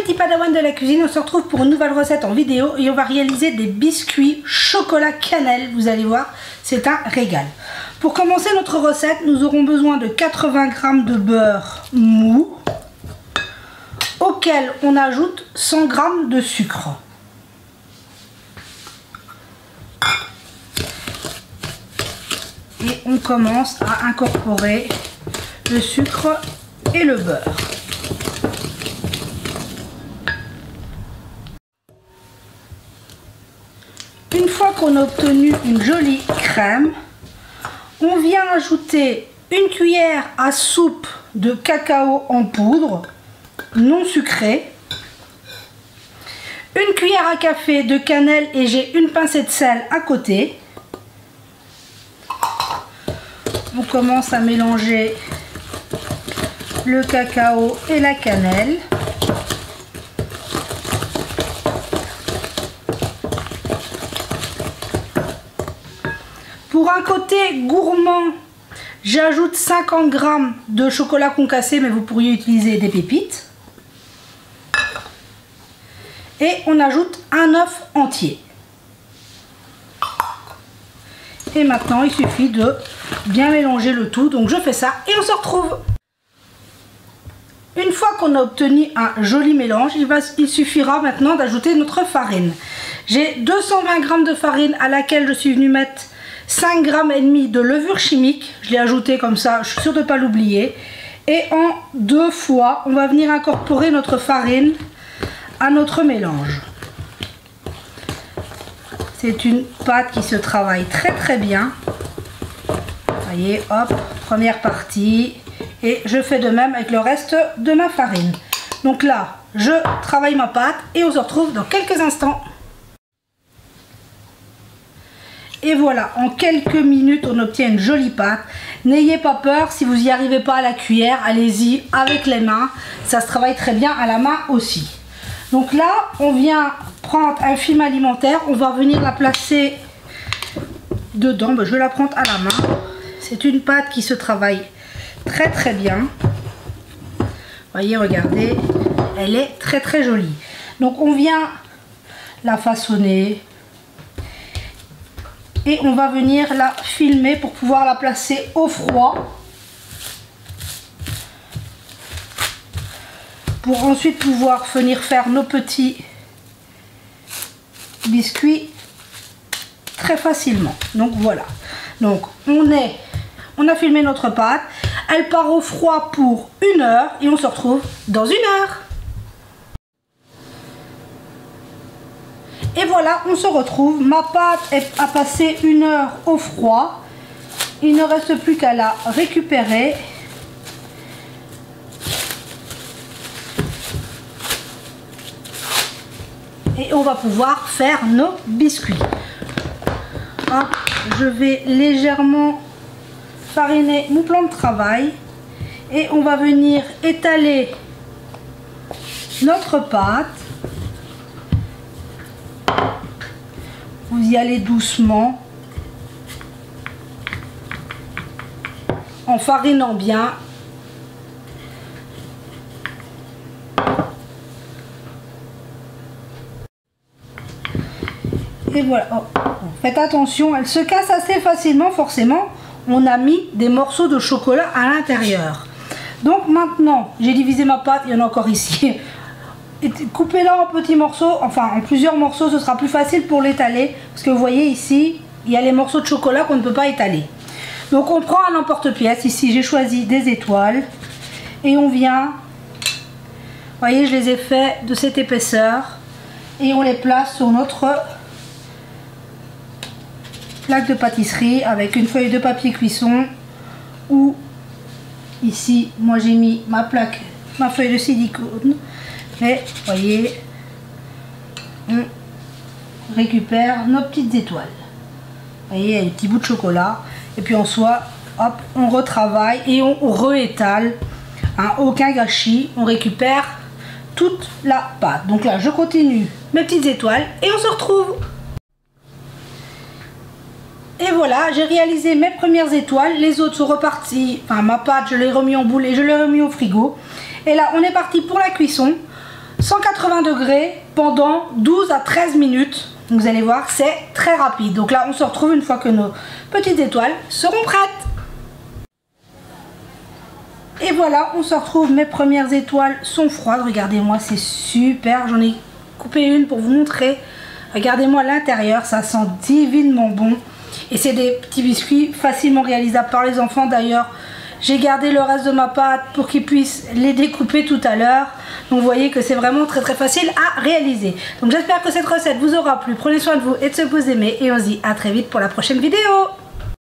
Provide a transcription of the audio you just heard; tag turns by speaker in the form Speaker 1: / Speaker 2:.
Speaker 1: petits padawans de la cuisine, on se retrouve pour une nouvelle recette en vidéo et on va réaliser des biscuits chocolat cannelle. Vous allez voir, c'est un régal. Pour commencer notre recette, nous aurons besoin de 80 g de beurre mou auquel on ajoute 100 g de sucre. Et on commence à incorporer le sucre et le beurre. Une fois qu'on a obtenu une jolie crème, on vient ajouter une cuillère à soupe de cacao en poudre non sucré, une cuillère à café de cannelle et j'ai une pincée de sel à côté. On commence à mélanger le cacao et la cannelle. Pour un côté gourmand, j'ajoute 50 g de chocolat concassé, mais vous pourriez utiliser des pépites. Et on ajoute un œuf entier. Et maintenant, il suffit de bien mélanger le tout. Donc je fais ça et on se retrouve. Une fois qu'on a obtenu un joli mélange, il suffira maintenant d'ajouter notre farine. J'ai 220 g de farine à laquelle je suis venue mettre 5 g et demi de levure chimique. Je l'ai ajouté comme ça, je suis sûre de ne pas l'oublier. Et en 2 fois, on va venir incorporer notre farine à notre mélange. C'est une pâte qui se travaille très bien. Voyez, hop, première partie. Et je fais de même avec le reste de ma farine. Donc là, je travaille ma pâte et on se retrouve dans quelques instants. Et voilà, en quelques minutes, on obtient une jolie pâte. N'ayez pas peur, si vous n'y arrivez pas à la cuillère, allez-y avec les mains. Ça se travaille très bien à la main aussi. Donc là, on vient prendre un film alimentaire. On va venir la placer dedans. Je vais la prendre à la main. C'est une pâte qui se travaille très bien. Voyez, regardez, elle est très jolie. Donc on vient la façonner. Et on va venir la filmer pour pouvoir la placer au froid. Pour ensuite pouvoir venir faire nos petits biscuits très facilement. Donc voilà. Donc on a filmé notre pâte. Elle part au froid pour 1 heure et on se retrouve dans 1 heure. Et voilà, on se retrouve. Ma pâte a passé 1 heure au froid. Il ne reste plus qu'à la récupérer. Et on va pouvoir faire nos biscuits. Hop, je vais légèrement fariner mon plan de travail. Et on va venir étaler notre pâte. Vous y allez doucement, en farinant bien. Et voilà, faites attention, elle se casse assez facilement, forcément, on a mis des morceaux de chocolat à l'intérieur. Donc maintenant, j'ai divisé ma pâte, il y en a encore ici. Coupez-la en petits morceaux, enfin en plusieurs morceaux, ce sera plus facile pour l'étaler. Parce que vous voyez ici, il y a les morceaux de chocolat qu'on ne peut pas étaler. Donc on prend un emporte-pièce, ici j'ai choisi des étoiles. Et on vient, vous voyez, je les ai fait de cette épaisseur. Et on les place sur notre plaque de pâtisserie avec une feuille de papier cuisson. Ou ici, moi j'ai mis ma feuille de silicone. Et vous voyez, on récupère nos petites étoiles. Vous voyez, il y a des petits bouts de chocolat. Et puis en soi, hop, on retravaille et on réétale. Hein, aucun gâchis, on récupère toute la pâte. Donc là, je continue mes petites étoiles et on se retrouve. Et voilà, j'ai réalisé mes premières étoiles. Les autres sont repartis. Enfin, ma pâte, je l'ai remis en boule et je l'ai remis au frigo. Et là, on est parti pour la cuisson. 180 degrés pendant 12 à 13 minutes. Vous allez voir, c'est très rapide. Donc là, on se retrouve une fois que nos petites étoiles seront prêtes. Et voilà, on se retrouve. Mes premières étoiles sont froides. Regardez-moi, c'est super. J'en ai coupé une pour vous montrer. Regardez-moi l'intérieur, ça sent divinement bon. Et c'est des petits biscuits facilement réalisables par les enfants. D'ailleurs, j'ai gardé le reste de ma pâte pour qu'ils puissent les découper tout à l'heure. Donc vous voyez que c'est vraiment très facile à réaliser. Donc j'espère que cette recette vous aura plu. Prenez soin de vous et de ceux que vous aimez. Et on se dit à très vite pour la prochaine vidéo.